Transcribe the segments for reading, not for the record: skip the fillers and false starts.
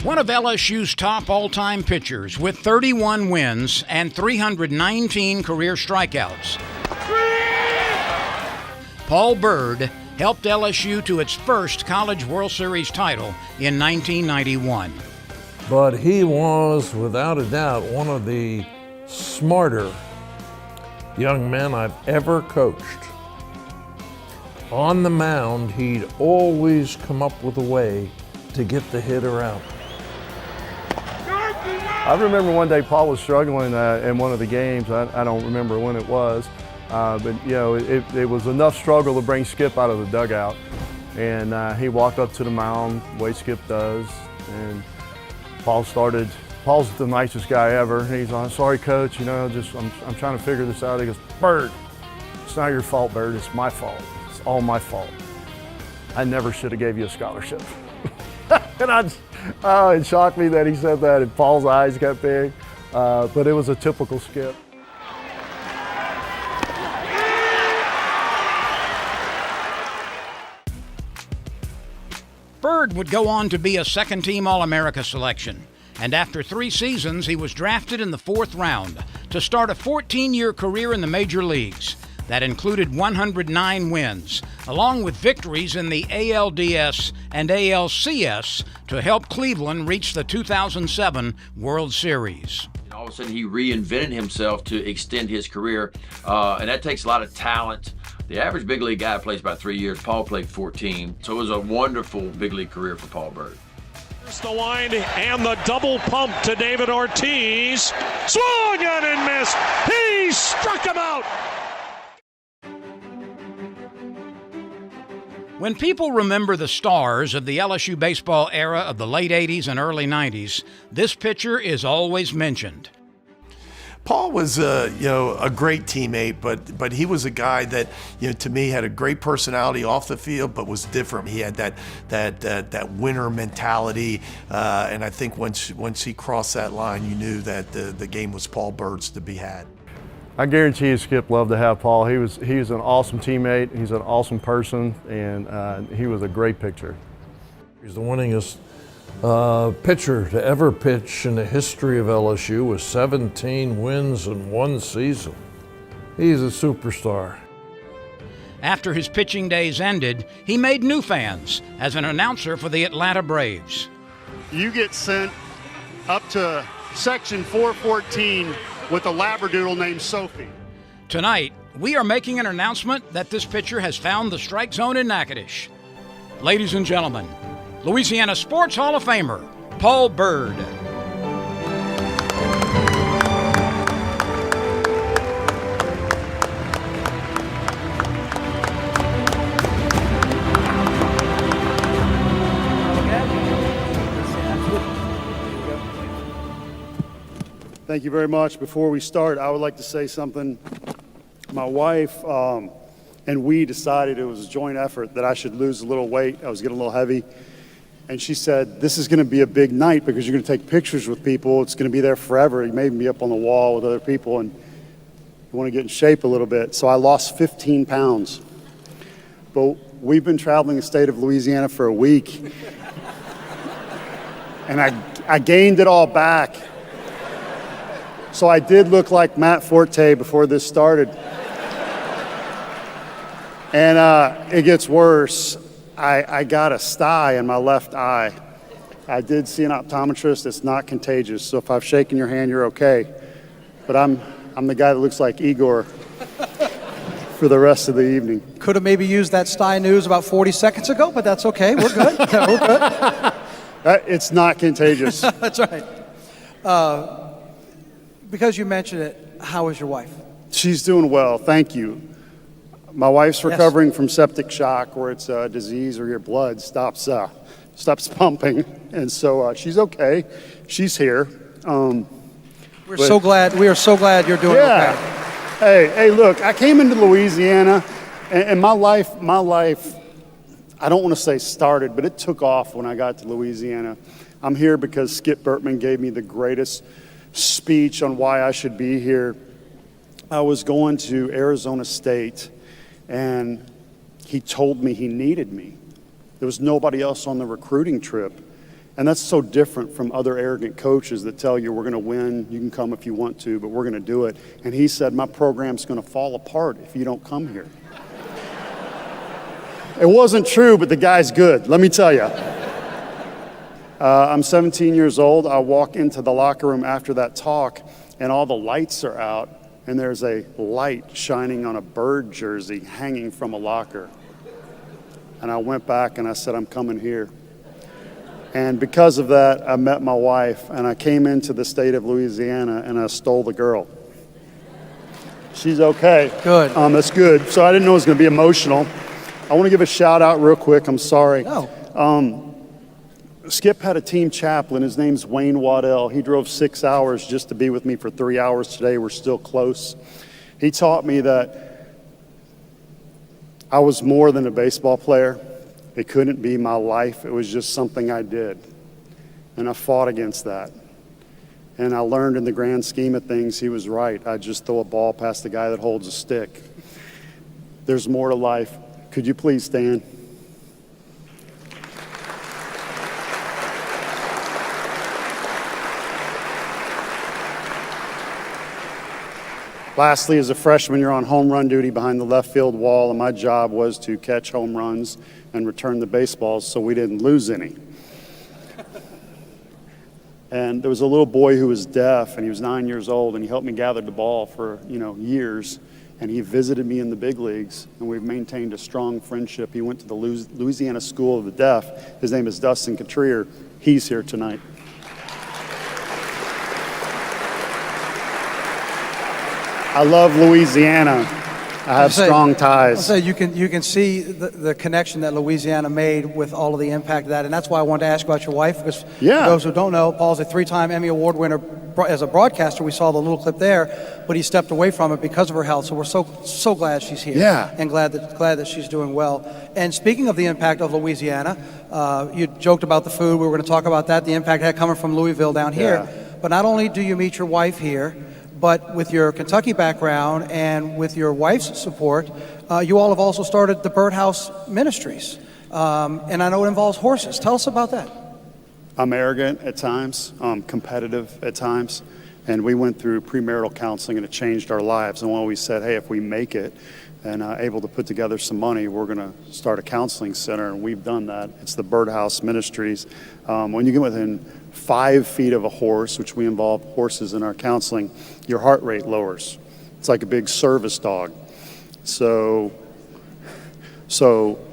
One of LSU's top all-time pitchers with 31 wins and 319 career strikeouts. Paul Byrd helped LSU to its first College World Series title in 1991. But he was, without a doubt, one of the smarter young men I've ever coached. On the mound, he'd always come up with a way to get the hitter out. I remember one day Paul was struggling in one of the games. I don't remember when it was, but you know, it was enough struggle to bring Skip out of the dugout. And he walked up to the mound, the way Skip does, and Paul's the nicest guy ever. He's like, "Sorry, coach, you know, I'm trying to figure this out." He goes, "Byrd, it's not your fault, Byrd, it's my fault. It's all my fault. I never should have gave you a scholarship." And it shocked me that he said that, and Paul's eyes got big, but it was a typical Skip. Byrd would go on to be a second-team All-America selection, and after 3 seasons, he was drafted in the 4th round to start a 14-year career in the major leagues. That included 109 wins, along with victories in the ALDS and ALCS to help Cleveland reach the 2007 World Series. All of a sudden, he reinvented himself to extend his career, and that takes a lot of talent. The average big league guy plays about 3 years. Paul played 14, so it was a wonderful big league career for Paul Byrd. Here's the line and the double pump to David Ortiz. Swung on and missed. He struck him out. When people remember the stars of the LSU baseball era of the late 80s and early 90s, this pitcher is always mentioned. Paul was a great teammate, but he was a guy that, to me, had a great personality off the field, but was different. He had that winner mentality, and I think once he crossed that line, you knew that the game was Paul Byrd's to be had. I guarantee you Skip loved to have Paul. He was an awesome teammate, he's an awesome person, and he was a great pitcher. He's the winningest pitcher to ever pitch in the history of LSU with 17 wins in 1 season. He's a superstar. After his pitching days ended, he made new fans as an announcer for the Atlanta Braves. You get sent up to section 414 with a Labradoodle named Sophie. Tonight, we are making an announcement that this pitcher has found the strike zone in Natchitoches. Ladies and gentlemen, Louisiana Sports Hall of Famer, Paul Byrd. Thank you very much. Before we start, I would like to say something. My wife and we decided it was a joint effort that I should lose a little weight. I was getting a little heavy. And she said, this is going to be a big night because you're going to take pictures with people. It's going to be there forever. You may be up on the wall with other people, and you want to get in shape a little bit. So I lost 15 pounds. But we've been traveling the state of Louisiana for a week. And I gained it all back. So I did look like Matt Forte before this started. And it gets worse. I got a sty in my left eye. I did see an optometrist. It's not contagious, so if I've shaken your hand, you're okay. But I'm the guy that looks like Igor for the rest of the evening. Could have maybe used that sty news about 40 seconds ago, but that's okay. We're good. We're good. It's not contagious. That's right. Because you mentioned it, how is your wife? She's doing well, thank you. My wife's recovering from septic shock, where it's a disease or your blood stops pumping, and so she's okay. She's here. We are so glad you're doing okay. Hey, look, I came into Louisiana, and my life, I don't want to say started, but it took off when I got to Louisiana. I'm here because Skip Bertman gave me the greatest speech on why I should be here. I was going to Arizona State, and he told me he needed me. There was nobody else on the recruiting trip. And that's so different from other arrogant coaches that tell you we're going to win, you can come if you want to, but we're going to do it. And he said, my program's going to fall apart if you don't come here. It wasn't true, but the guy's good, let me tell you. I'm 17 years old. I walk into the locker room after that talk, and all the lights are out, and there's a light shining on a Byrd jersey hanging from a locker. And I went back and I said, I'm coming here. And because of that, I met my wife, and I came into the state of Louisiana, and I stole the girl. She's okay. Good. That's good. So I didn't know it was going to be emotional. I want to give a shout out real quick. I'm sorry. No. Skip had a team chaplain. His name's Wayne Waddell. He drove 6 hours just to be with me for 3 hours today. We're still close. He taught me that I was more than a baseball player. It couldn't be my life. It was just something I did. And I fought against that. And I learned in the grand scheme of things, he was right. I just throw a ball past the guy that holds a stick. There's more to life. Could you please stand? Lastly, as a freshman, you're on home run duty behind the left field wall, and my job was to catch home runs and return the baseballs so we didn't lose any. And there was a little boy who was deaf, and he was 9 years old, and he helped me gather the ball for, years. And he visited me in the big leagues, and we've maintained a strong friendship. He went to the Louisiana School of the Deaf. His name is Dustin Cotrier. He's here tonight. I love Louisiana. I have strong ties. So you can see the connection that Louisiana made with all of the impact of that, and that's why I wanted to ask about your wife, because for those who don't know, Paul's a 3-time Emmy Award winner as a broadcaster. We saw the little clip there, but he stepped away from it because of her health. So we're so glad she's here, and glad that she's doing well. And speaking of the impact of Louisiana, you joked about the food. We were going to talk about that, the impact had coming from Louisville down here. But not only do you meet your wife here, but with your Kentucky background and with your wife's support, you all have also started the Byrd House Ministries. And I know it involves horses. Tell us about that. I'm arrogant at times, competitive at times, and we went through premarital counseling, and it changed our lives. And when we said, hey, if we make it and able to put together some money, we're going to start a counseling center, and we've done that. It's the Byrd House Ministries. When you get within 5 feet of a horse, which we involve horses in our counseling, your heart rate lowers. It's like a big service dog. So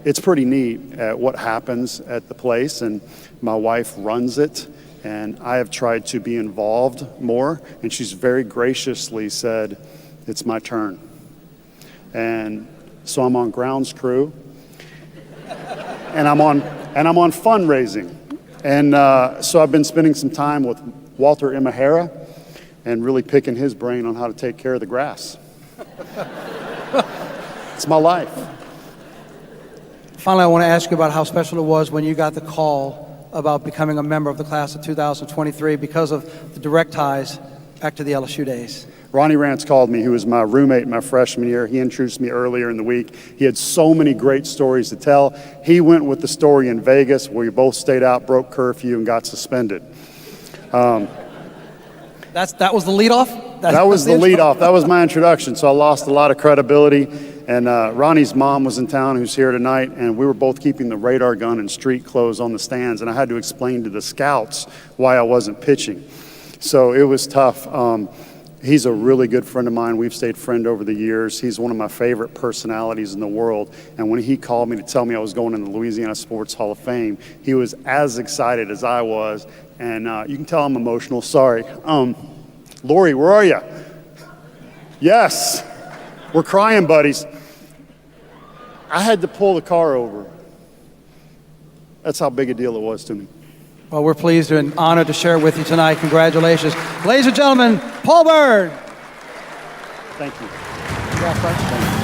it's pretty neat at what happens at the place, and my wife runs it, and I have tried to be involved more, and she's very graciously said, it's my turn. And so I'm on grounds crew, and I'm on fundraising. And so I've been spending some time with Walter Imahara and really picking his brain on how to take care of the grass. It's my life. Finally, I want to ask you about how special it was when you got the call about becoming a member of the class of 2023 because of the direct ties back to the LSU days. Ronnie Rance called me, who was my roommate my freshman year. He introduced me earlier in the week. He had so many great stories to tell. He went with the story in Vegas where we both stayed out, broke curfew, and got suspended. That was the leadoff? That was the leadoff. That was my introduction. So I lost a lot of credibility. And Ronnie's mom was in town, who's here tonight, and we were both keeping the radar gun and street clothes on the stands. And I had to explain to the scouts why I wasn't pitching. So it was tough. He's a really good friend of mine. We've stayed friends over the years. He's one of my favorite personalities in the world. And when he called me to tell me I was going in the Louisiana Sports Hall of Fame, he was as excited as I was. And you can tell I'm emotional. Sorry. Lori, where are you? Yes. We're crying, buddies. I had to pull the car over. That's how big a deal it was to me. Well, we're pleased and honored to share it with you tonight. Congratulations. Ladies and gentlemen, Paul Byrd. Thank you. Yeah,